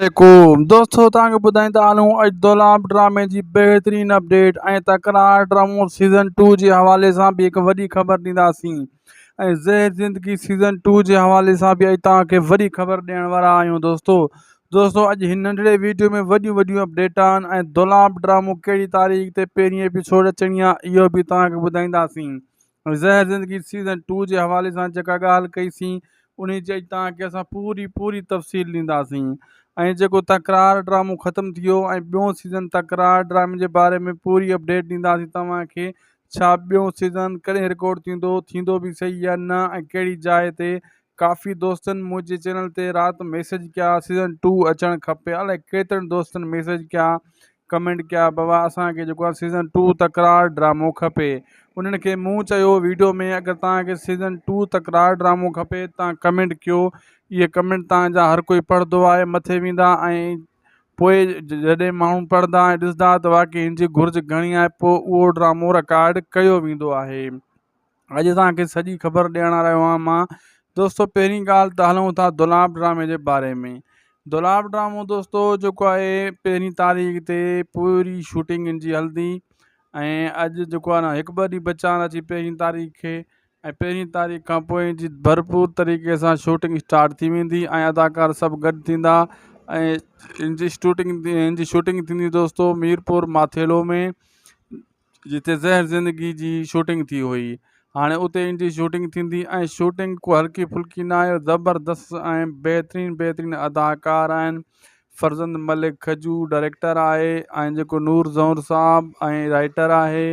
वालेकुम दोस्तों तव्हांखे ॿुधाईंदा हलूं अॼु दोलाब ड्रामे जी बहितरीन अपडेट ऐं तकरार ड्रामो सीज़न 2 जे हवाले सां बि हिकु वॾी ख़बर ॾींदासीं ऐं ज़हर ज़िंदगी सीज़न 2 जे हवाले सां बि अॼु तव्हांखे वॾी ख़बर ॾियण वारा आहियूं दोस्तों अॼु हिन नंढड़े वीडियो में वॾियूं वॾियूं अपडेट आहिनि ऐं दोलाब ड्रामो कहिड़ी तारीख़ ते पहिरीं एपिसोड अचणी आहे इहो बि तव्हांखे ॿुधाईंदासीं। ज़हर ज़िंदगी सीज़न 2 जे हवाले सां जेका ॻाल्हि कईसीं उन जी अॼु तव्हांखे असां पूरी तफ़सील ॾींदासीं ऐं जेको तकरार ड्रामो ख़त्म थी वियो ऐं ॿियों सीज़न तकरार ड्रामे जे बारे में पूरी अपडेट ॾींदासीं तव्हांखे। छा ॿियों सीज़न कॾहिं रिकॉर्ड थींदो बि सही या न ऐं कहिड़ी जाइ ते। काफ़ी दोस्तनि मुंहिंजे चैनल ते राति मैसेज कया सीज़न 2 अचणु खपे, अलाए केतिरनि दोस्तनि मैसेज कया कमेंट कया बाबा असांखे जेको आहे सीज़न 2 तकरार ड्रामो खपे। उन्हनि खे मूं चयो वीडियो में अगरि तव्हांखे सीज़न 2 तकरार ड्रामो खपे तव्हां कमेंट कयो। इहे कमेंट तव्हांजा हर कोई पढ़ंदो आहे, मथे वेंदा ऐं पोइ जॾहिं माण्हू पढ़ंदा ऐं ॾिसंदा त वाक़ई हिन जी घुर्ज घणी आहे पोइ उहो ड्रामो रिकॉर्ड कयो वेंदो आहे। अॼु तव्हांखे सॼी ख़बर ॾियण रहियो आहियां मां। दोस्तों पहिरीं ॻाल्हि त हलूं था दोलाब ड्रामे जे बारे में। दोलाब ड्रामो दोस्तों जेको आहे पहिरीं तारीख़ ते पूरी शूटिंग हिन जी हलंदी ऐं अॼु जेको आहे न हिकु ॿ ॾींहं बचा आहिनि अची पहिरीं तारीख़ खे ऐं पहिरीं तारीख़ खां पोइ हिन जी भरपूर तरीक़े सां शूटिंग स्टार्ट थी वेंदी ऐं अदाकार सभु गॾु थींदा ऐं हिन जी शूटिंग थींदी दोस्तों मीरपुर माथेलो में जिते ज़हर ज़िंदगी जी शूटिंग थी हुई। हाणे उते हिन जी शूटिंग थींदी ऐं शूटिंग को हल्की फुल्की न आहे, ज़बरदस्त ऐं बहितरीन अदाकार आहिनि। फरज़ंद मलिक खजू डायरेक्टर आहे ऐं जेको नूर ज़हूर साहब ऐं राइटर आहे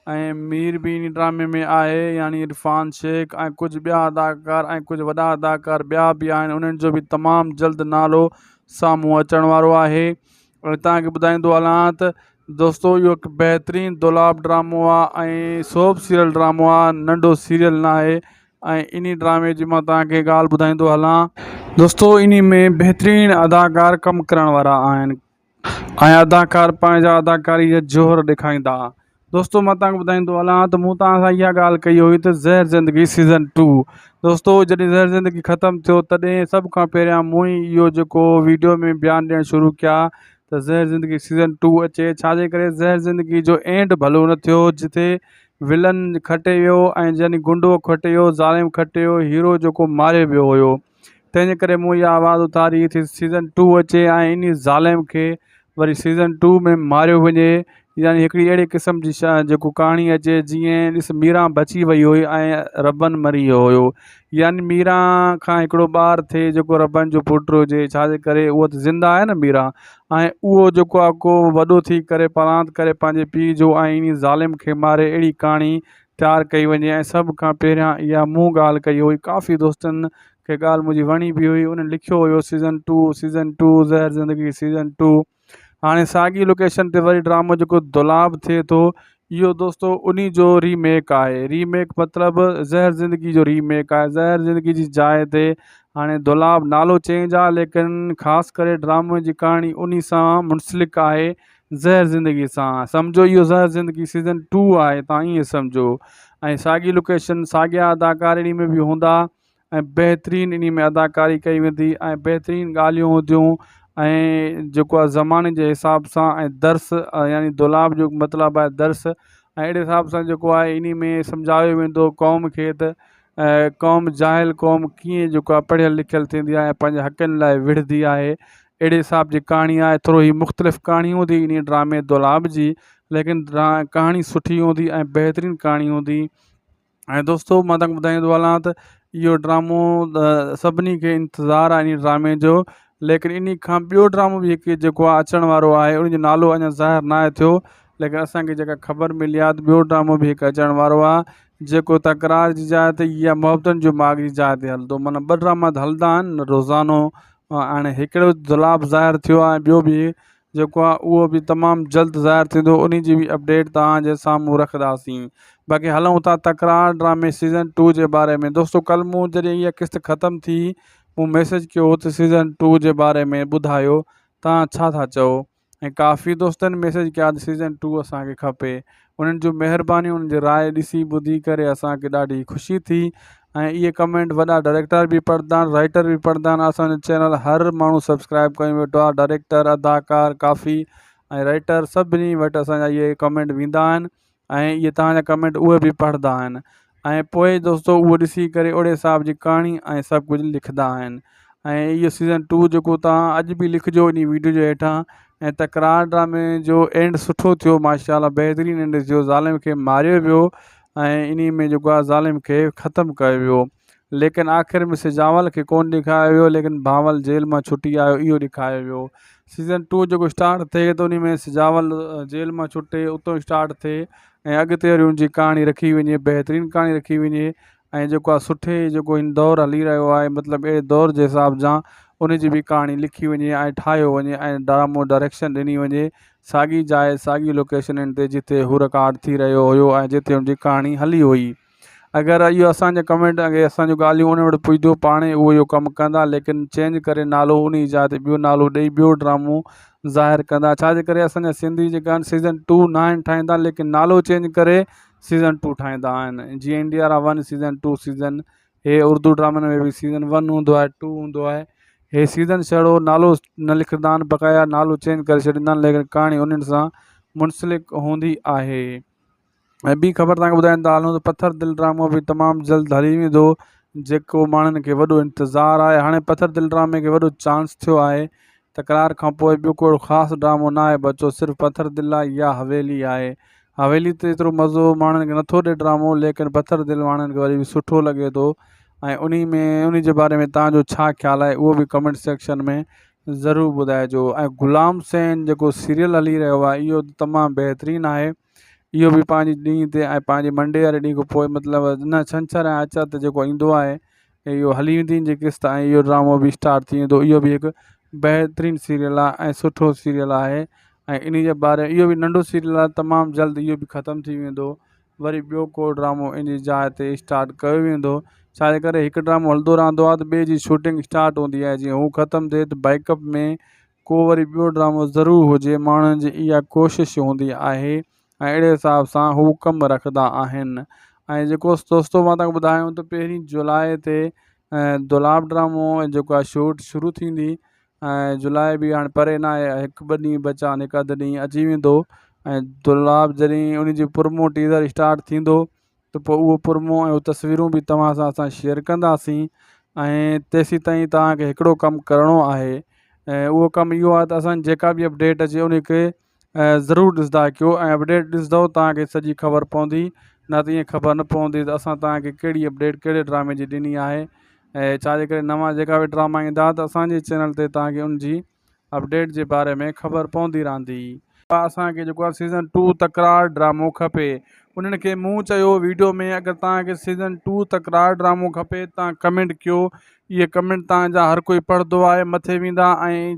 ऐं मीर बि इन ड्रामे में आहे यानी इरफान शेख ऐं कुझु ॿिया अदाकार ऐं कुझु वॾा अदाकार ॿिया बि आहिनि। उन्हनि जो बि तमामु जल्द नालो साम्हूं अचण वारो आहे। और तव्हांखे ॿुधाईंदो हलां त दोस्तों इहो हिकु बहितरीन दोलाब ड्रामो आहे ऐं सोप सीरियल ड्रामो आहे, नंढो सीरियल न आहे। ऐं इन ड्रामे जी मां तव्हांखे ॻाल्हि ॿुधाईंदो हलां दोस्तों इन में बहितरीन अदाकार कमु करण वारा आहिनि ऐं अदाकार पंहिंजा अदाकारी जा जोहर ॾेखारींदा। दोस्तों मां तव्हांखे ॿुधाईंदो हलां त मूं तव्हां सां इहा ॻाल्हि कई हुई त ज़हर ज़िंदगी सीज़न 2 दोस्तों जॾहिं ज़हर ज़िंदगी ख़त्मु थियो तॾहिं सभ खां पहिरियां मूं ई इहो जेको वीडियो में बयानु ॾियणु शुरू कया त ज़हर ज़िंदगी सीज़न 2 अचे। छाजे करे ज़हर ज़िंदगी जो एंड भलो न थियो, जिते विलन खटे वियो ऐं यानी गुंडो खटे वियो, ज़ालिम खटे वियो, हीरो जेको मारियो वियो हुयो। तंहिंजे करे मूं इहा आवाज़ उथारी थी सीज़न 2 अचे ऐं इन ज़ालिम खे वरी सीज़न 2 में मारियो वञे, यानी हिकिड़ी अहिड़े क़िस्म जी जेको कहाणी अचे जीअं ॾिस मीरा बची वई हुई ऐं रबन मरी वियो हुयो। यानी मीरा खां हिकिड़ो ॿारु थिए जेको रबन जो पुटु हुजे, छाजे करे उहा त ज़िंदा आहे न मीरा, ऐं उहो जेको आहे को वॾो थी करे परांत करे पंहिंजे पीउ जो ऐं इन ज़ालिम खे मारे अहिड़ी कहाणी तयारु कई वञे। ऐं सभ खां पहिरियां इहा मूं ॻाल्हि कई हुई, काफ़ी दोस्तनि खे ॻाल्हि मुंहिंजी वणी बि हुई। उन्हनि लिखियो हुयो सीज़न 2 ज़हर ज़िंदगी सीज़न 2। हाणे साॻी लोकेशन ते वरी ड्रामो जेको दोलाब थिए थो इहो दोस्तों उन जो रीमेक आहे। रीमेक मतिलबु ज़हर ज़िंदगी जो रीमेक आहे। ज़हर ज़िंदगी जी जाइ ते हाणे दोलाब नालो चेंज आहे, लेकिन ख़ासि करे ड्रामे जी कहाणी उन सां मुंसलिक आहे ज़हर ज़िंदगी सां। सम्झो इहो ज़हर ज़िंदगी सीज़न 2 आहे, तव्हां ईअं सम्झो। ऐं साॻी लोकेशन साॻिया अदाकार इन में बि हूंदा ऐं बहितरीन इन में अदाकारी कई वेंदी ऐं बहितरीन ॻाल्हियूं हूंदियूं ऐं जेको आहे ज़माने जे हिसाब सां ऐं दर्स यानी दोलाब जो मतिलबु आहे दर्स ऐं अहिड़े हिसाब सां जेको आहे इन में सम्झायो वेंदो क़ौम खे त क़ौम जाहिल क़ौम कीअं जेको आहे पढ़ियल लिखियल थींदी आहे, पंहिंजे हक़नि लाइ विढ़ंदी आहे। अहिड़े हिसाब जी कहाणी आहे। थोरो ई मुख़्तलिफ़ कहाणी हूंदी इन ड्रामे दोलाब जी, लेकिन कहाणी सुठी हूंदी ऐं बहितरीन कहाणी हूंदी। ऐं दोस्तों मां तव्हांखे ॿुधाईंदो हलां त इहो ड्रामो सभिनी खे इंतज़ारु आहे इन ड्रामे जो, लेकिन इन खां ॿियो ड्रामो बि हिकु जेको आहे अचण वारो आहे, उनजो नालो अञा ज़ाहिर न आहे थियो, लेकिन असांखे जेका ख़बर मिली आहे त ॿियो ड्रामो बि हिकु अचण वारो आहे जेको तकरार जी जाइ ते या मुहबतनि जो माग जी जाइ ते हलंदो। माना ॿ ड्रामा त हलंदा आहिनि रोज़ानो। हाणे हिकिड़ो दोलाब ज़ाहिर थियो आहे, ॿियो बि जेको आहे उहो बि तमामु जल्द ज़ाहिर थींदो, उन जी बि अपडेट तव्हांजे साम्हूं रखंदासीं। बाक़ी हलूं था तकरार ड्रामे सीज़न 2 जे बारे में। दोस्तों कल्ह मूं जॾहिं इहा क़िस्त ख़त्मु थी मूं मैसेज कयो त सीज़न 2 जे बारे में ॿुधायो, तव्हां छा था चओ? ऐं काफ़ी दोस्तनि मैसेज कया सीज़न 2 असांखे खपे। उन्हनि जूं महिरबानी, उन्हनि जी राय ॾिसी ॿुधी करे असांखे ॾाढी ख़ुशी थी। ऐं इहे कमेंट वॾा डायरेक्टर बि पढ़ंदा आहिनि, राइटर बि पढ़ंदा आहिनि। असांजो चैनल हर माण्हू सब्सक्राइब करे वेठो आहे, डायरेक्टर, अदाकार, काफ़ी ऐं राइटर सभिनी वटि असांजा इहे कमेंट वेंदा आहिनि ऐं इहे तव्हांजा कमेंट उहे बि पढ़ंदा आहिनि। ऐं पोइ दोस्तो उहो ॾिसी करे ओड़े हिसाब जी कहाणी ऐं सभु कुझु लिखंदा आहिनि। ऐं इहो सीज़न 2 जेको तव्हां अॼु बि लिखिजो इन वीडियो जे हेठां। ऐं तकरार ड्रामे जो एंड सुठो थियो, माशाल्लाह बहितरीनु एंड थियो। ज़ालिम खे मारियो वियो ऐं इन में जेको आहे ज़ालिम खे ख़तमु कयो वियो, लेकिन आख़िर में सिजावल खे कोन ॾेखारियो वियो, लेकिन भावल जेल मां छुटी आयो इहो ॾेखारियो वियो। सीज़न 2 जेको स्टार्ट थिए त उन में सिजावल जेल मां छुटे उतो स्टार्ट थिए ऐं अॻिते वरी उनजी कहाणी रखी वञे, बहितरीनु कहाणी रखी वञे। ऐं जेको आहे सुठे जेको हिन दौरु हली रहियो आहे, मतिलबु अहिड़े दौर जे हिसाब सां उनजी बि कहाणी लिखी वञे ऐं ठाहियो वञे ऐं ड्रामो डायरेक्शन ॾिनी वञे साॻी जाइ, साॻी लोकेशननि ते जिते हू रिकॉर्ड थी रहियो हुयो ऐं जिते हुनजी कहाणी हली हुई। अगरि इहो असांजा कमेंट अगरि असांजूं ॻाल्हियूं उन वटि पुॼंदो, पाणे उहो इहो कमु कंदा, लेकिन चेंज करे नालो उन जाइ ते ॿियो नालो ॾेई ॿियो ड्रामो ज़ाहिर कंदा। छाजे करे असांजा सिंधी जेका आहिनि सीज़न 2 न आहिनि ठाहींदा, लेकिन नालो चेंज करे सीज़न 2 ठाहींदा आहिनि। जीअं इंडिया 1 सीज़न 2 सीज़न, हे उर्दू ड्रामनि में बि सीज़न 1 हूंदो आहे, 2 हूंदो आहे। हे सीज़न छड़ो नालो न लिखंदा आहिनि, बक़ाया नालो चेंज करे छॾींदा आहिनि, लेकिन कहाणी उन्हनि सां मुंसलिक हूंदी आहे। ऐं ॿी ख़बर तव्हांखे ॿुधाईंदा हलूं त पत्थर दिल ड्रामो बि तमामु जल्द हली वेंदो, जेको माण्हुनि खे वॾो इंतज़ारु आहे। हाणे पत्थर दिल ड्रामे खे वॾो चांस थियो आहे। तकरार खां पोइ ॿियो को ख़ासि ड्रामो न आहे बचो, सिर्फ़ु पत्थर दिल आहे या हवेली आहे। हवेली ते एतिरो मज़ो माण्हुनि खे नथो ॾिए ड्रामो, लेकिन पत्थर दिल माण्हुनि खे वरी बि सुठो लॻे थो। ऐं उन जे बारे में तव्हांजो छा ख़्यालु आहे उहो बि कमेंट सेक्शन में ज़रूरु ॿुधाइजो। ऐं ग़ुलाम सैन जेको सीरियल हली रहियो आहे इहो तमामु बहितरीनु आहे। इहो बि पंहिंजे ॾींहं ते ऐं पंहिंजे मंडे वारे ॾींहं खां पोइ मतिलबु न छंछरु ऐं आर्तवार ते जेको ईंदो आहे इहो हली वेंदी जी क़िस्त ऐं इहो ड्रामो बि स्टार्ट थी वेंदो। इहो बि हिकु बहितरीनु सीरियल आहे ऐं सुठो सीरियल आहे। ऐं इन जे बारे इहो बि नंढो सीरियल आहे, तमामु जल्द इहो बि ख़तमु थी वेंदो, वरी ॿियो को ड्रामो इन जी जाइ ते स्टार्ट कयो वेंदो। छाजे करे हिकु ड्रामो हलंदो रहंदो आहे त ॿिए जी शूटिंग स्टार्ट हूंदी आहे, जीअं हू ख़तमु थिए त बैकअप में को वरी ॿियो ड्रामो ज़रूरु हुजे, माण्हुनि जी इहा कोशिशि हूंदी आहे ऐं अहिड़े हिसाब सां हू कमु रखंदा आहिनि। ऐं जेको दोस्तो मां तव्हांखे ॿुधायूं त 1 जुलाई ते दुलाब ड्रामो जेको आहे शूट शुरू थींदी। ऐं जुलाई बि हाणे परे न आहे, 1-2 ॾींहं बचा आहिनि, 1-2 ॾींहं अची वेंदो। ऐं दुलाब जॾहिं उनजी प्रोमो टीज़र स्टार्ट थींदो त पोइ उहो प्रोमो ऐं तस्वीरूं बि तव्हां सां असां शेयर कंदासीं। ऐं तेसीं ताईं तव्हांखे हिकिड़ो कमु करिणो आहे, ऐं उहो कमु इहो आहे त असांजी जेका बि अपडेट अचे उनखे ज़रूरु ॾिसंदा कयो। ऐं अपडेट ॾिसंदव तव्हांखे सॼी ख़बर पवंदी, न त ईअं ख़बर न पवंदी त असां तव्हांखे कहिड़ी अपडेट कहिड़े ड्रामे जी ॾिनी आहे। ऐं छाजे करे नवां जेका बि ड्रामा ईंदा त असांजे चैनल ते तव्हांखे उनजी अपडेट जे बारे में ख़बर पवंदी रहंदी। असांखे जेको आहे सीज़न 2 तकरार ड्रामो खपे। उन्हनि खे मूं चयो वीडियो में, अगरि तव्हांखे सीज़न 2 तकरार ड्रामो खपे तव्हां कमेंट कयो। इहे कमेंट तव्हांजा हर कोई पढ़ंदो आहे, मथे वेंदा ऐं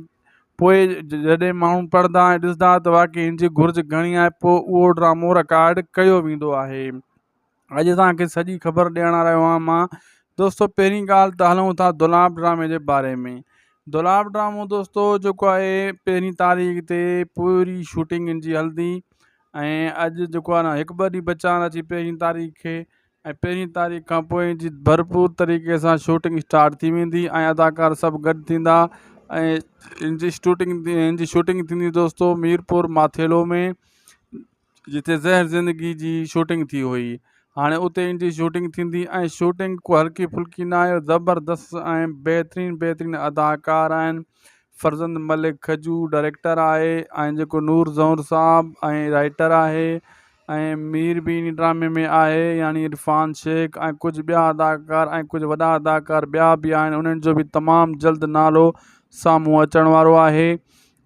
पोइ जॾहिं माण्हू पढ़ंदा ऐं ॾिसंदा त वाक़ई हिन जी घुर्ज घणी आहे, पोइ उहो ड्रामो रिकॉर्ड कयो वेंदो आहे। अॼु तव्हांखे सॼी ख़बर ॾियण रहियो आहियां मां। दोस्तो पहिरीं ॻाल्हि त हलूं था दुलाब ड्रामे जे बारे में। दुलाब ड्रामो दोस्तो जेको आहे 1 तारीख़ ते पूरी शूटिंग इन जी हलंदी। ऐं अॼु जेको आहे न 1-2 ॾींहं बचा आहिनि अची 1 तारीख़ खे। ऐं 1 तारीख़ खां पोइ जी भरपूर तरीक़े सां शूटिंग स्टार्ट थी वेंदी ऐं अदाकार सभु गॾु थींदा। ऐं इन जी शूटिंग थींदी दोस्तो मीरपुर माथेलो में, जिते ज़हर ज़िंदगी जी शूटिंग थी हुई। हाणे उते इन जी शूटिंग थींदी ऐं शूटिंग को हल्की फुल्की न आहे, ज़बरदस्त ऐं बहितरीनु अदाकार आहिनि। फरज़ंद मलिक खजू डायरेक्टर आहे ऐं जेको नूर ज़ौहर साहब ऐं राइटर आहे। ऐं मीर बि इन ड्रामे में आहे, यानी इरफान शेख, ऐं कुझु ॿिया अदाकार ऐं कुझु वॾा अदाकार ॿिया बि आहिनि। उन्हनि जो बि तमामु जल्द नालो साम्हूं अचण वारो आहे।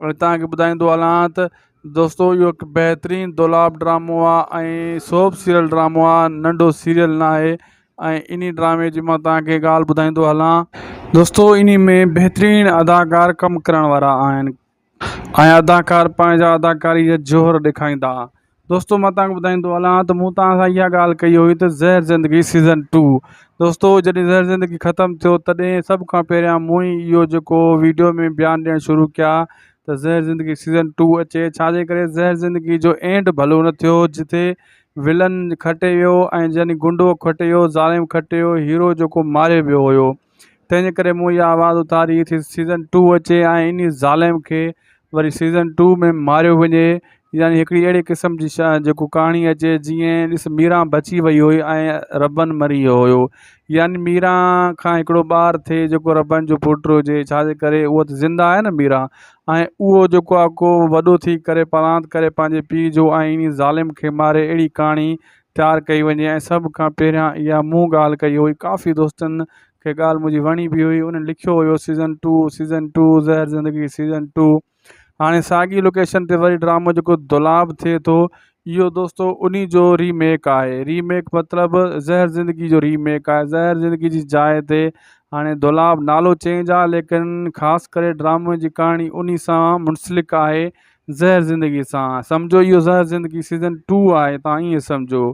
और तव्हांखे ॿुधाईंदो हलां त दोस्तो इहो हिकु बहितरीनु दुलाब ड्रामो आहे ऐं सोप सीरियल ड्रामो आहे, नंढो सीरियल न आहे। ऐं इन ड्रामे जी मां तव्हांखे ॻाल्हि ॿुधाईंदो हलां दोस्तो, इन में बहितरीनु अदाकार कमु करण वारा आहिनि ऐं अदाकार पंहिंजा अदाकारी जा जोहर ॾेखारींदा। दोस्तो मां तव्हांखे ॿुधाईंदो हलां त मूं तव्हां सां इहा ॻाल्हि कई हुई त ज़हर ज़िंदगी सीज़न 2 दोस्तो जॾहिं ज़हर ज़िंदगी ख़तमु थियो तॾहिं सभ खां पहिरियां मूं ई इहो जेको वीडियो में बयानु ॾियणु शुरू कया त ज़हर ज़िंदगी सीज़न 2 अचे। छाजे करे ज़हर ज़िंदगी जो एंड भलो न थियो, जिते विलन खटे वियो ऐं यानी गुंडो खटे वियो, ज़ालिम खटे वियो, हीरो जेको मारियो वियो हुयो। तंहिंजे करे मूं इहा आवाज़ उथारी थी सीज़न 2 अचे ऐं इन ज़ालिम खे वरी सीज़न 2 में मारियो वञे, यानी हिकिड़ी अहिड़े क़िस्म जी जेको कहाणी अचे जीअं ॾिस मीरा बची वई हुई ऐं रबन मरी वियो हुयो। यानी मीरा खां हिकिड़ो ॿारु थिए जेको रबन जो पुटु हुजे, छाजे करे उहा त ज़िंदा आहे न मीरा, ऐं उहो जेको आहे को वॾो थी करे परांत करे पंहिंजे पीउ जो ऐं इन ज़ालिम खे मारे, अहिड़ी कहाणी तयारु कई वञे। ऐं सभ खां पहिरियां इहा मूं ॻाल्हि कई हुई, काफ़ी दोस्तनि खे ॻाल्हि मुंहिंजी वणी बि हुई। उन्हनि लिखियो हुयो सीज़न 2 ज़हर ज़िंदगी सीज़न 2। हाणे साॻी लोकेशन ते वरी ड्रामो जेको दुलाब थिए थो, इहो दोस्तो उन जो रीमेक आहे। रीमेक मतिलबु ज़हर ज़िंदगी जो रीमेक आहे। ज़हर ज़िंदगी जी जाइ ते हाणे दुलाब नालो चेंज आहे, लेकिन ख़ासि करे ड्रामे जी कहाणी उन सां मुंसलिक आहे, ज़हर ज़िंदगी सां। सम्झो इहो ज़हर ज़िंदगी सीज़न 2 आहे, तव्हां ईअं सम्झो।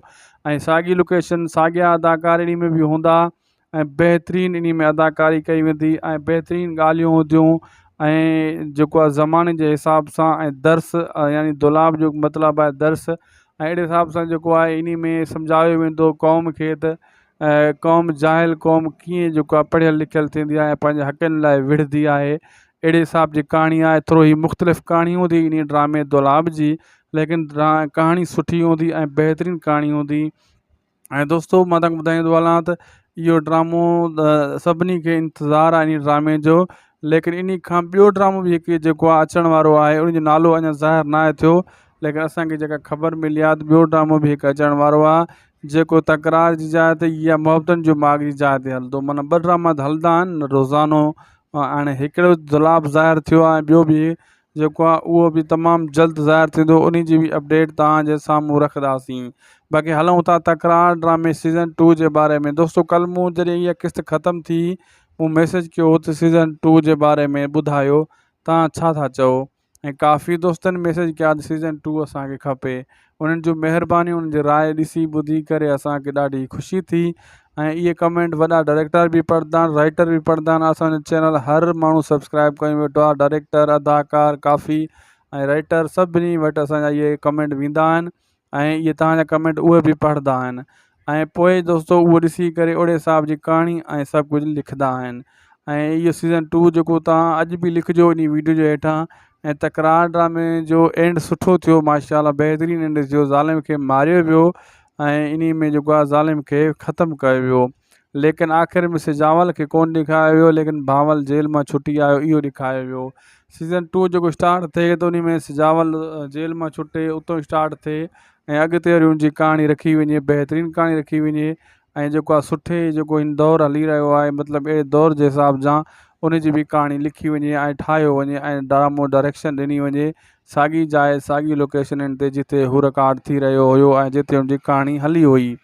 ऐं साॻी लोकेशन, साॻिया अदाकार इन में बि हूंदा ऐं बहितरीनु इन में अदाकारी कई वेंदी ऐं बहितरीनु ॻाल्हियूं हूंदियूं ऐं जेको आहे ज़माने जे हिसाब सां ऐं दर्स, यानी दुलाब जो मतिलबु आहे दर्स। ऐं अहिड़े हिसाब सां जेको आहे इन में सम्झायो वेंदो क़ौम खे त क़ौम जाहिल क़ौम कीअं जेको आहे पढ़ियल लिखियल थींदी आहे ऐं पंहिंजे हक़नि लाइ विढ़ंदी आहे। अहिड़े हिसाब जी कहाणी आहे। थोरो ई मुख़्तलिफ़ कहाणी हूंदी इन ड्रामे दुलाब जी, लेकिन कहाणी सुठी हूंदी ऐं बहितरीनु कहाणी हूंदी। ऐं दोस्तो मां तव्हांखे ॿुधाईंदो हलां त इहो ड्रामो सभिनी खे इंतज़ारु आहे इन ड्रामे जो। लेकिन इन खां ॿियो ड्रामो बि हिकु जेको आहे अचण वारो आहे, उनजो नालो अञा ज़ाहिर न आहे थियो, लेकिन असांखे जेका ख़बर मिली आहे त ॿियो ड्रामो बि हिकु अचण वारो आहे, जेको तकरार जी जाइ ते या मुहबतनि जो माॻ जी जाइ ते हलंदो। माना ॿ ड्रामा त हलंदा आहिनि रोज़ानो। हाणे हिकिड़ो दुलाब ज़ाहिर थियो आहे, ॿियो बि जेको आहे उहो बि तमामु जल्द ज़ाहिर थींदो। उन जी बि अपडेट तव्हांजे साम्हूं रखंदासीं। बाक़ी हलूं था तकरार ड्रामे सीज़न 2 जे बारे में। दोस्तो कल्ह मूं जॾहिं इहा क़िस्त ख़तमु थी, मूं मैसेज कयो हो त सीज़न 2 जे बारे में ॿुधायो, तव्हां छा था चओ। ऐं काफ़ी दोस्तनि मैसेज कया त सीज़न 2 असांखे खपे। उन्हनि जूं महिरबानी, उन्हनि जी राय ॾिसी ॿुधी करे असांखे ॾाढी ख़ुशी थी। ऐं इहे कमेंट वॾा डायरेक्टर बि पढ़ंदा आहिनि, राइटर बि पढ़ंदा आहिनि। असांजो चैनल हर माण्हू सब्सक्राइब करे वेठो आहे, डायरेक्टर, अदाकार, काफ़ी ऐं राइटर, सभिनी वटि असांजा इहे कमेंट वेंदा आहिनि ऐं इहे तव्हांजा कमेंट उहे बि पढ़ंदा आहिनि। ऐं पोइ दोस्तो उहो ॾिसी करे ओड़े हिसाब जी कहाणी ऐं सभु कुझु लिखंदा आहिनि। ऐं इहो सीज़न 2 जेको तव्हां अॼु बि लिखिजो इन वीडियो जे हेठां। ऐं तकरार ड्रामे जो एंड सुठो थियो, माशाल्लाह बहितरीनु एंड थियो। ज़ालिम खे मारियो वियो ऐं इन में जेको आहे ज़ालिम खे ख़तमु कयो वियो, लेकिन आख़िर में सिजावल खे कोन ॾेखारियो वियो, लेकिन भावल जेल मां छुटी आयो इहो ॾेखारियो वियो। सीज़न 2 जेको स्टार्ट थिए त उन में सिजावल जेल मां छुटे, उतो स्टार्ट थिए ऐं अॻिते वरी उनजी कहाणी रखी वञे, बहितरीनु कहाणी रखी वञे। ऐं जेको आहे सुठे जेको हिन दौरु हली रहियो आहे, मतिलबु अहिड़े दौर जे हिसाब सां उनजी बि कहाणी लिखी वञे ऐं ठाहियो वञे ऐं ड्रामो डायरेक्शन ॾिनी वञे साॻी जाइ, साॻी लोकेशननि ते जिते हू रिकॉर्ड थी रहियो हुयो ऐं जिते हुनजी कहाणी हली हुई।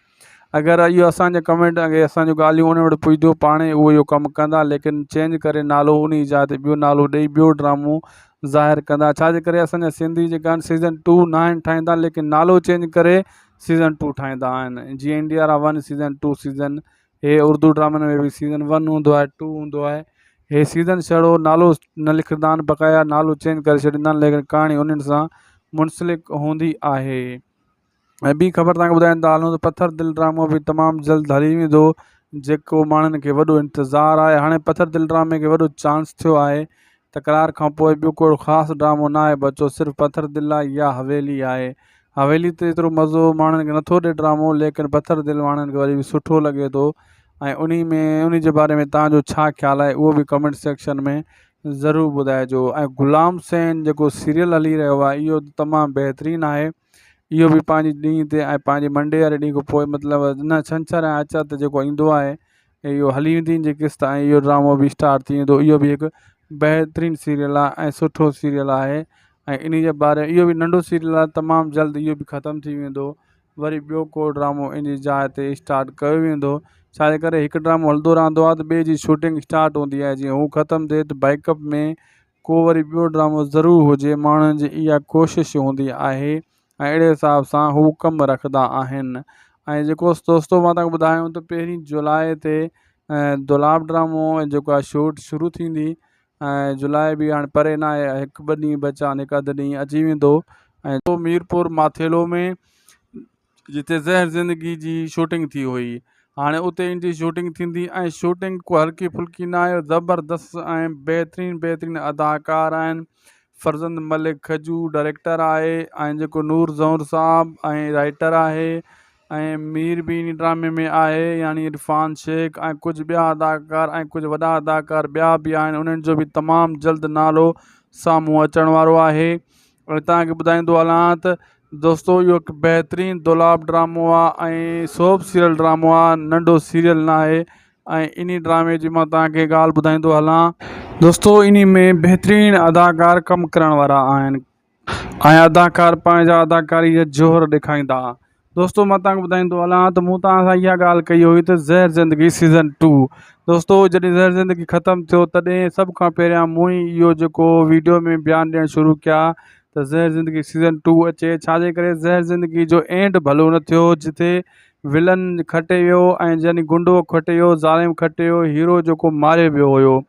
अगरि इहो असांजे कमेंट अॻे असांजूं ॻाल्हियूं उन वटि पुॼंदियूं, पाणे उहो इहो कमु कंदा, लेकिन चेंज करे नालो उन जाइ ते ॿियो नालो ॾेई ॿियो ड्रामो ज़ाहिर कंदा। छाजे करे असांजा सिंधी जेका आहिनि सीज़न 2 न आहिनि ठाहींदा, लेकिन नालो चेंज करे सीज़न 2 ठाहींदा आहिनि। जीअं इंडिया 1 सीज़न 2 सीज़न, हे उर्दू ड्रामनि में बि सीज़न 1 हूंदो आहे, 2 हूंदो आहे। हे सीज़न छड़ो नालो न लिखंदा आहिनि, बक़ाया नालो चेंज करे छॾींदा आहिनि, लेकिन कहाणी उन्हनि सां मुंसलिक हूंदी आहे। ऐं ॿी ख़बर तव्हांखे ॿुधाईंदा हलूं त पत्थर दिलि ड्रामो बि तमामु जल्द हली वेंदो, जेको माण्हुनि खे वॾो इंतज़ारु आहे। हाणे पत्थर दिलि ड्रामे खे वॾो चांस थियो आहे। तकरार खां पोइ ॿियो को ख़ासि ड्रामो न आहे बचो, सिर्फ़ु पत्थर दिलि आहे या हवेली आहे। हवेली ते एतिरो मज़ो माण्हुनि खे नथो ॾिए ड्रामो, लेकिन पत्थर दिलि माण्हुनि खे वरी बि सुठो लॻे थो। ऐं उन जे बारे में तव्हांजो छा ख़्यालु आहे, उहो बि कमेंट सेक्शन में ज़रूरु ॿुधाइजो। ऐं ग़ुलाम सैन जेको सीरियल हली रहियो आहे, इहो तमामु बहितरीनु आहे। इहो बि पंहिंजे ॾींहं ते ऐं पंहिंजे मंडे वारे ॾींहं खां पोइ, मतिलबु न छंछरु ऐं आर्तवार जेको ईंदो आहे, इहो हली वेंदी इन जी क़िस्त ऐं इहो ड्रामो बि स्टार्ट थी वेंदो। इहो बि हिकु बहितरीनु सीरियल आहे ऐं सुठो सीरियल आहे। ऐं इन जे बारे, इहो बि नंढो सीरियल आहे, तमामु जल्द इहो बि ख़तमु थी वेंदो। वरी ॿियो को ड्रामो इन जी जाइ ते स्टार्ट कयो वेंदो। छाजे करे हिकु ड्रामो हलंदो रहंदो आहे त ॿिए जी शूटिंग स्टार्ट हूंदी आहे। जीअं हू ख़तमु थिए त बैकअप में को वरी ॿियो ड्रामो ज़रूरु हुजे, माण्हुनि जी इहा कोशिशि हूंदी आहे ऐं अहिड़े हिसाब सां हू कमु रखंदा आहिनि। ऐं जेको दोस्तो मां तव्हांखे ॿुधायूं त 1 जुलाई ते दुलाब ड्रामो जेको आहे शूट शुरू थींदी। जुलाई भी हाणे परे न आहे, 1-2 ॾींहं बचा आहिनि, 1-2 ॾींहं अची वेंदो। ऐं मीरपुर माथेलो में जिते ज़हर ज़िंदगी जी शूटिंग थी हुई, हाणे उते इन जी शूटिंग थींदी। ऐं शूटिंग को हल्की फुल्की न आहे, ज़बरदस्त ऐं बहितरीनु अदाकार आहिनि। फरज़ंद मलिक खजू डायरेक्टर आहे, ऐं जेको नूर ज़हूर साहब ऐं राइटर आहे, ऐं मीर बि इन ड्रामे में आहे, यानी इरफान शेख, ऐं कुझु ॿिया अदाकार ऐं कुझु वॾा अदाकार ॿिया बि आहिनि। उन्हनि जो बि तमामु जल्द नालो साम्हूं अचण वारो आहे। ऐं तव्हांखे ॿुधाईंदो हलां त दोस्तो, इहो हिकु बहितरीनु दुलाब ड्रामो आहे ऐं सोप सीरियल ड्रामो आहे, नंढो सीरियल न आहे। ऐं इन ड्रामे जी मां तव्हांखे ॻाल्हि ॿुधाईंदो हलां दोस्तो, इन में बहितरीनु अदाकार कमु करण वारा आहिनि ऐं अदाकार पंहिंजा अदाकारी जा जोहर ॾेखारींदा। दोस्तो, मां तव्हांखे ॿुधाईंदो हलां त मूं तव्हां सां इहा ॻाल्हि कई हुई त ज़हर ज़िंदगी सीज़न 2 दोस्तो, जॾहिं ज़हर ज़िंदगी ख़तमु थियो तॾहिं सभ खां पहिरियां मूं ई इहो जेको वीडियो में बयानु ॾियणु शुरू कया त ज़हर ज़िंदगी सीज़न 2 अचे। छाजे करे ज़हर ज़िंदगी जो एंड भलो न थियो, जिथे विलन खटे वियो ऐं यानी गुंडो खटे वियो, ज़ालिम खटे वियो, हीरो जेको मारे वियो हुयो।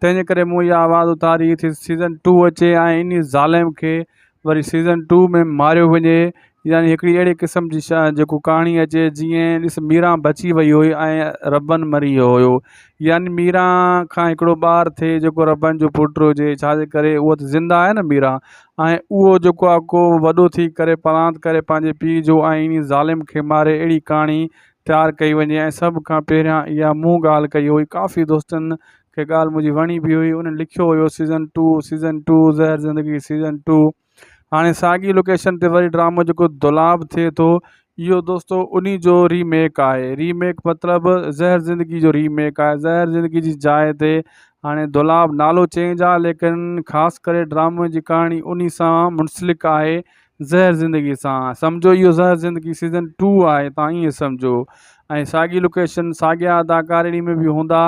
तंहिंजे करे मूं इहा आवाज़ उथारी थी सीज़न 2 अचे ऐं इन ज़ालिम खे वरी सीज़न 2 में मारियो वञे, यानी हिकिड़ी अहिड़े क़िस्म जी जेको कहाणी अचे जीअं ॾिस मीरा बची वई हुई ऐं रबन मरी वियो हुयो। यानी मीरा खां हिकिड़ो ॿारु थिए जेको रबन जो पुटु हुजे, छाजे करे उहा त ज़िंदा आहे न मीरा, ऐं उहो जेको आहे को वॾो थी करे परांत करे पंहिंजे पीउ जो ऐं इन ज़ालिम खे मारे, अहिड़ी कहाणी तयारु कई वञे। ऐं सभ खां पहिरियां इहा मूं ॻाल्हि कई हुई, काफ़ी दोस्तनि खे ॻाल्हि मुंहिंजी वणी बि हुई। उन्हनि लिखियो हुयो सीज़न 2 ज़हर ज़िंदगी सीज़न 2। हाणे साॻी लोकेशन ते वरी ड्रामो जेको दुलाब थिए थो, इहो दोस्तो उन जो रीमेक आहे। रीमेक मतिलबु ज़हर ज़िंदगी जो रीमेक आहे। ज़हर ज़िंदगी जी जाइ ते हाणे दुलाब नालो चेंज आहे, लेकिन ख़ासि करे ड्रामे जी कहाणी उन सां मुंसलिक आहे, ज़हर ज़िंदगी सां। सम्झो इहो ज़हर ज़िंदगी सीज़न 2 आहे, तव्हां ईअं सम्झो। ऐं साॻी लोकेशन, साॻिया अदाकार इन में बि हूंदा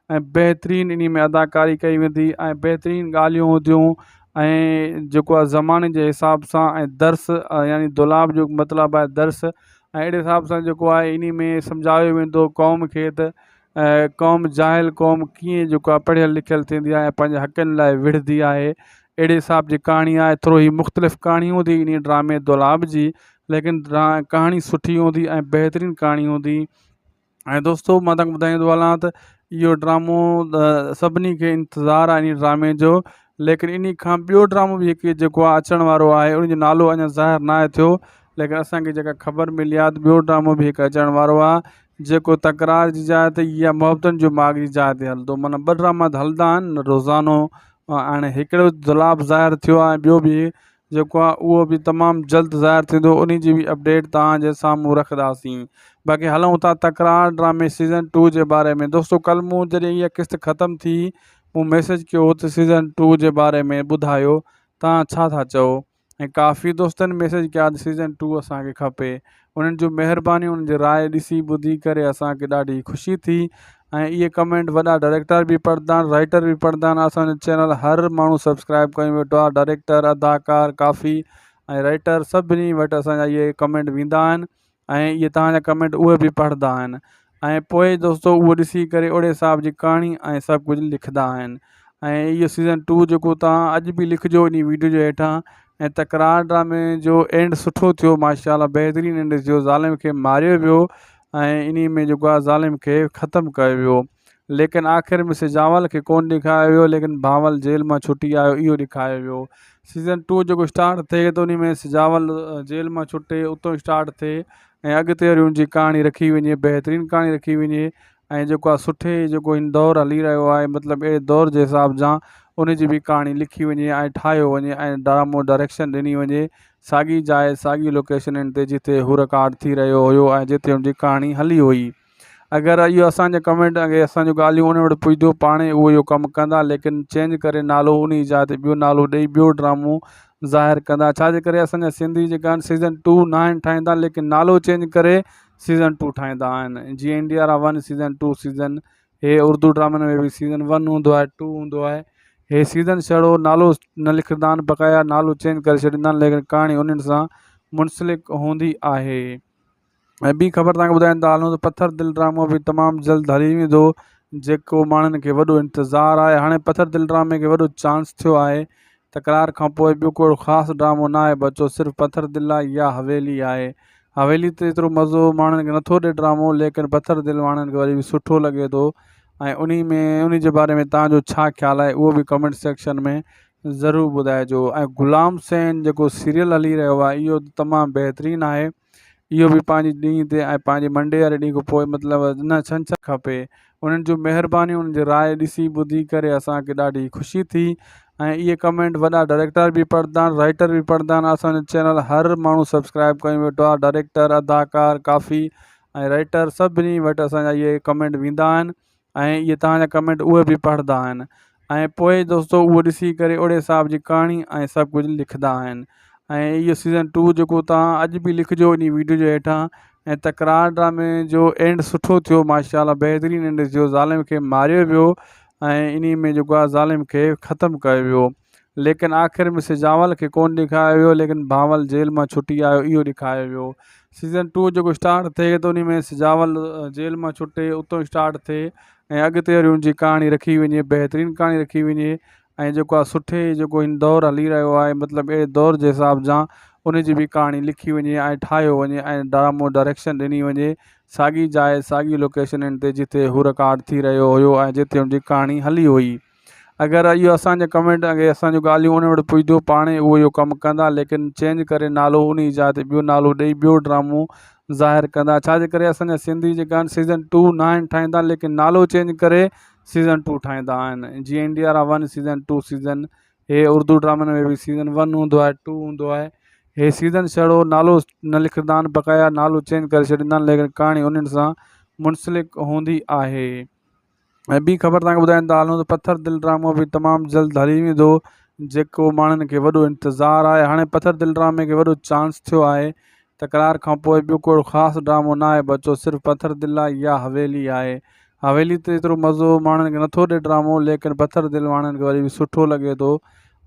ऐं बहितरीनु इन में अदाकारी कई वेंदी ऐं बहितरीनु ॻाल्हियूं हूंदियूं। ऐं जेको आहे ज़माने जे हिसाब सां ऐं दर्स, यानी दुलाब जो मतिलबु आहे दर्स, ऐं अहिड़े हिसाब सां जेको आहे इन में सम्झायो वेंदो क़ौम खे त क़ौम जाहिल क़ौम कीअं जेको आहे पढ़ियल लिखियल थींदी आहे ऐं पंहिंजे हक़नि लाइ विढ़ंदी आहे। अहिड़े हिसाब जी कहाणी आहे। थोरो ही मुख़्तलिफ़ कहाणी हूंदी इन ड्रामे दुलाब जी, लेकिन कहाणी सुठी हूंदी ऐं बहितरीनु कहाणी हूंदी। ऐं दोस्तो, मां तव्हांखे ॿुधाईंदो हलां त इहो ड्रामो सभिनी खे इंतज़ारु आहे इन ड्रामे जो, लेकिन इन खां ॿियो ड्रामो बि हिकु जेको आहे अचण वारो आहे, उनजो नालो अञा ज़ाहिर न आहे थियो, लेकिन असांखे जेका ख़बर मिली आहे त ॿियो ड्रामो बि हिकु अचण वारो आहे, जेको तकरार जी जाइ ते या मुहबतनि जो माग जी जाइ ते हलंदो। माना 2 ड्रामा त हलंदा आहिनि रोज़ानो। हाणे हिकिड़ो दुलाब ज़ाहिर थियो आहे, ॿियो बि जेको आहे उहो बि तमामु जल्द ज़ाहिर थींदो। उन जी बि अपडेट तव्हांजे साम्हूं रखंदासीं। बाक़ी हलूं था तकरार ड्रामे सीज़न 2 जे बारे में। दोस्तो, कल्ह मूं जॾहिं इहा क़िस्त ख़तमु थी, मूं मैसेज कयो हो त सीज़न 2 जे बारे में ॿुधायो, तव्हां छा था चओ। ऐं काफ़ी दोस्तनि मैसेज कया त सीज़न 2 असांखे खपे। उन्हनि जो महिरबानी, उन्हनि जी राय ॾिसी ॿुधी करे असांखे ॾाढी ख़ुशी थी। ऐं इहे कमेंट वॾा डायरेक्टर बि पढ़ंदा आहिनि, राइटर बि पढ़ंदा आहिनि। असांजो चैनल हर माण्हू सब्सक्राइब करे वेठो आहे, डायरेक्टर, अदाकार, काफ़ी ऐं राइटर, सभिनी वटि असांजा इहे कमेंट वेंदा आहिनि ऐं इहे तव्हांजा कमेंट उहे बि पढ़ंदा आहिनि। ऐं पोइ दोस्तो उहो ॾिसी करे ओड़े हिसाब जी कहाणी ऐं सभु कुझु लिखंदा आहिनि। ऐं इहो सीज़न 2 जेको तव्हां अॼु बि लिखिजो इन वीडियो जे हेठां। ऐं तकरार ड्रामे जो एंड सुठो थियो, माशाल्लाह बहितरीनु एंड थियो। ज़ालिम खे मारियो वियो ऐं इन में जेको आहे ज़ालिम खे ख़तमु कयो वियो, लेकिन आख़िर में सिजावल खे कोन ॾेखारियो वियो, लेकिन भावल जेल मां छुटी आयो, इहो ॾेखारियो वियो। सीज़न 2 जेको स्टार्ट थिए थो, उन में सिजावल जेल मां छुटे, उतो स्टार्ट थिए ऐं अॻिते वरी उनजी कहाणी रखी वञे, बहितरीनु कहाणी रखी वञे। ऐं जेको आहे सुठे जेको हिन दौरु हली रहियो आहे, मतिलबु अहिड़े दौर जे हिसाब सां उन जी बि कहाणी लिखी वञे ऐं ठाहियो वञे ऐं ड्रामो डायरेक्शन ॾिनी वञे साॻी जाइ, साॻी लोकेशननि ते जिते हू रिकॉर्ड थी रहियो हुयो ऐं जिते हुनजी कहाणी हली हुई। अगरि इहो असांजे कमेंट अॻे असांजूं ॻाल्हियूं उन वटि पुॼंदो, पाणे उहो इहो कमु कंदा, लेकिन चेंज करे नालो उन ई जाइ ते ॿियो नालो ॾेई ॿियो ड्रामो ज़ाहिर कंदा। छाजे करे असांजा सिंधी जेका आहिनि सीज़न 2 न आहिनि ठाहींदा, लेकिन नालो चेंज करे सीज़न 2 ठाहींदा आहिनि। जीअं इंडिया 1 सीज़न 2 सीज़न, हे उर्दू ड्रामनि में बि सीज़न 1 हूंदो आहे, 2 हूंदो आहे। हे सीज़न छड़ो नालो न लिखंदा आहिनि, बक़ाया नालो चेंज करे छॾींदा आहिनि, लेकिन कहाणी उन्हनि सां मुंसलिक हूंदी आहे। ऐं ॿी ख़बर तव्हांखे ॿुधाईंदा हलूं त पत्थर दिल ड्रामो बि तमामु जल्द हली वेंदो जेको माण्हुनि खे वॾो इंतज़ारु आहे। हाणे पत्थर दिल ड्रामे खे वॾो चांस थियो आहे। तकरार खां पोइ ॿियो को ख़ासि ड्रामो न आहे बचो, सिर्फ़ु पत्थर दिल आहे या हवेली आहे। हवेली ते एतिरो मज़ो माण्हुनि खे नथो ॾिए ड्रामो, लेकिन पत्थर दिल माण्हुनि खे वरी बि सुठो लॻे थो। ऐं उन जे बारे में तव्हांजो छा ख़्यालु आहे उहो बि कमेंट सेक्शन में ज़रूरु ॿुधाइजो। ऐं ग़ुलाम सैन जेको सीरियल हली रहियो आहे इहो तमामु बहितरीनु आहे। इहो बि पंहिंजे ॾींहं ते ऐं पंहिंजे मंडे वारे ॾींहं खां पोइ मतिलबु न छंछरु खपे। उन्हनि जूं महिरबानी, उन्हनि जी राय ॾिसी ॿुधी करे असांखे ॾाढी ख़ुशी थी। ऐं इहे कमेंट वॾा डायरेक्टर बि पढ़ंदा आहिनि, राइटर बि पढ़ंदा आहिनि। असांजो चैनल हर माण्हू सब्सक्राइब करे वेठो आहे, डायरेक्टर, अदाकार, काफ़ी ऐं राइटर सभिनी वटि असांजा इहे कमेंट वेंदा आहिनि ऐं इहे तव्हांजा कमेंट उहे बि पढ़ंदा आहिनि। ऐं पोइ दोस्तो उहो ॾिसी करे ओड़े हिसाब जी कहाणी ऐं सभु कुझु लिखंदा आहिनि। ऐं इहो सीज़न 2 जेको तव्हां अॼु बि लिखिजो इन वीडियो जे हेठां। ऐं तकरार ड्रामे जो एंड सुठो थियो, माशाल्लाह बहितरीनु एंड थियो। ज़ालिम खे मारियो वियो ऐं इन में जेको आहे ज़ालिम खे ख़तमु कयो वियो, लेकिन आख़िर में सिजावल खे कोन ॾेखारियो वियो, लेकिन भावल जेल मां छुटी आयो इहो ॾेखारियो वियो। सीज़न 2 जेको स्टार्ट थिए त उन में सिजावल जेल मां छुटे उतो स्टार्ट थिए ऐं अॻिते वरी उनजी कहाणी रखी वञे, बहितरीनु कहाणी रखी वञे। ऐं जेको आहे सुठे जेको हिन दौरु हली रहियो आहे, मतिलबु अहिड़े दौर जे हिसाब सां उनजी बि कहाणी लिखी वञे ऐं ठाहियो वञे ऐं ड्रामो डायरेक्शन ॾिनी वञे साॻी जाइ साॻी लोकेशननि ते जिते हू रिकॉर्ड थी रहियो हुयो ऐं जिते हुनजी कहाणी हली हुई। अगरि इहो असांजे कमेंट अगरि असांजूं ॻाल्हियूं उन वटि पुॼंदो पाणे उहो इहो कमु कंदा, लेकिन चेंज करे नालो उन जाइ ते ॿियो नालो ॾेई ॿियो ड्रामो ज़ाहिर कंदा। छाजे करे असांजा सिंधी जेका आहिनि सीज़न 2 न आहिनि ठाहींदा, लेकिन नालो चेंज करे सीज़न 2 ठाहींदा आहिनि। जीअं इंडिया वारा 1 सीज़न 2 सीज़न, हे उर्दू ड्रामनि में बि सीज़न 1 हूंदो आहे, 2 हूंदो आहे। हे सीज़न छड़ो नालो न लिखंदा आहिनि, बक़ाया नालो चेंज करे छॾींदा आहिनि, लेकिन कहाणी उन्हनि सां मुंसलिक हूंदी आहे। ऐं ॿी ख़बर तव्हांखे ॿुधाईंदा हलूं त पत्थर दिल ड्रामो बि तमामु जल्द हली वेंदो, जेको माण्हुनि खे वॾो इंतज़ारु आहे। हाणे पत्थर दिल ड्रामे खे वॾो चांस थियो आहे। तकरार खां पोइ ॿियो को ख़ासि ड्रामो न आहे बचो, सिर्फ़ु पत्थर दिल आहे या हवेली आहे। हवेली ते एतिरो मज़ो माण्हुनि खे नथो ॾिए ड्रामो, लेकिन पत्थर दिल माण्हुनि खे वरी बि सुठो लॻे थो।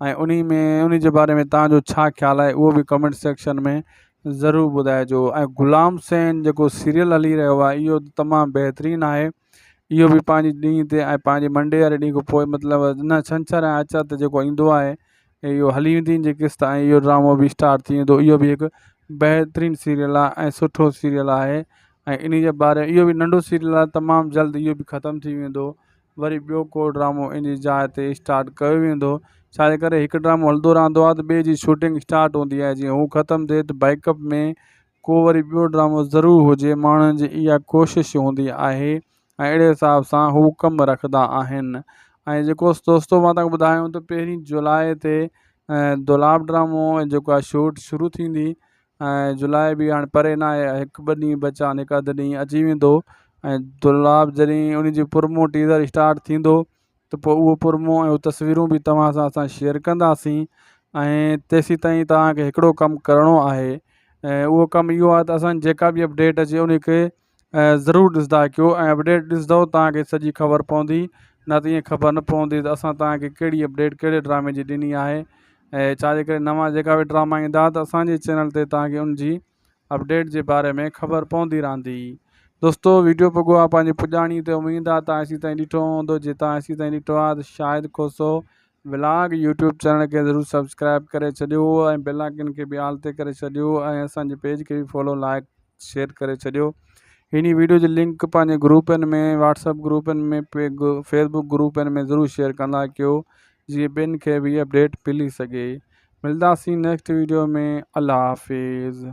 ऐं उन जे बारे में तव्हांजो छा ख़्यालु आहे उहो बि कमेंट सेक्शन में ज़रूरु ॿुधाइजो। ऐं ग़ुलाम सैन जेको सीरियल हली रहियो आहे इहो तमामु बहितरीनु आहे। इहो बि पंहिंजे ॾींहं ते ऐं पंहिंजे मंडे वारे ॾींहं खां पोइ मतिलबु न छंछरु ऐं आर्तवार ते जेको ईंदो आहे इहो हली वेंदी जी क़िस्त ऐं इहो ड्रामो बि स्टार्ट थी वेंदो। इहो बि हिकु बहितरीनु सीरियल आहे ऐं सुठो सीरियल आहे। ऐं इन जे बारे इहो बि नंढो सीरियल आहे, तमामु जल्द इहो बि ख़तमु थी वेंदो। वरी ॿियो को ड्रामो इन जी जाइ ते स्टार्ट कयो वेंदो। छाजे करे हिकु ड्रामो हलंदो रहंदो आहे त ॿिए जी शूटिंग स्टार्ट हूंदी आहे। जीअं हू ख़तमु थिए त बैकअप में को वरी ॿियो ड्रामो ज़रूरु हुजे, माण्हुनि जी इहा कोशिशि हूंदी आहे ऐं अहिड़े हिसाब सां हू कमु रखंदा आहिनि। ऐं जेको दोस्तो मां तव्हांखे ॿुधायूं त 1 जुलाई ते दुलाब ड्रामो जेको आहे शूट शुरू थींदी। ऐं जुलाई बि हाणे परे न आहे, 1-2 ॾींहं बचा आहिनि, 1-2 ॾींहं अची वेंदो। ऐं दुलाब जॾहिं उनजी प्रोमो टीज़र स्टार्ट थींदो त पोइ उहो प्रोमो ऐं तस्वीरूं बि तव्हां सां असां शेयर कंदासीं। ऐं तेसीं ताईं तव्हांखे हिकिड़ो कमु करिणो आहे ऐं उहो कमु इहो आहे त असांजी जेका बि अपडेट अचे उनखे ज़रूरु ॾिसंदा कयो ऐं अपडेट ॾिसंदव तव्हांखे सॼी ख़बर पवंदी। न त ईअं ख़बर न पवंदी त असां तव्हांखे कहिड़ी अपडेट कहिड़े ड्रामे जी ॾिनी आहे। ऐं छाजे करे नवां जेका बि ड्रामा ईंदा त असांजे चैनल ते तव्हांखे उनजी अपडेट जे बारे में ख़बर पवंदी रहंदी। दोस्तो वीडियो पको आहे पंहिंजी पुॼाणी ते उमेदु आहे तव्हां एसी ताईं ॾिठो हूंदो। जे तव्हां एसी ताईं ॾिठो आहे त शायदि को सो व्लॉग यूट्यूब चैनल खे ज़रूरु सब्सक्राइब करे छॾियो ऐं बेल आइकन खे बि ऑल ते करे छॾियो ऐं असांजे पेज खे बि फॉलो लाइक शेयर करे छॾियो। हिन वीडियो जी लिंक पंहिंजे ग्रुपनि में, व्हाट्सअप ग्रुपनि में, फेसबुक ग्रुपनि में ज़रूरु शेयर कंदा कयो, जीअं ॿियनि खे बि अपडेट मिली सघे। मिलंदासीं नेक्स्ट वीडियो में। अल्लाह हाफ़िज़।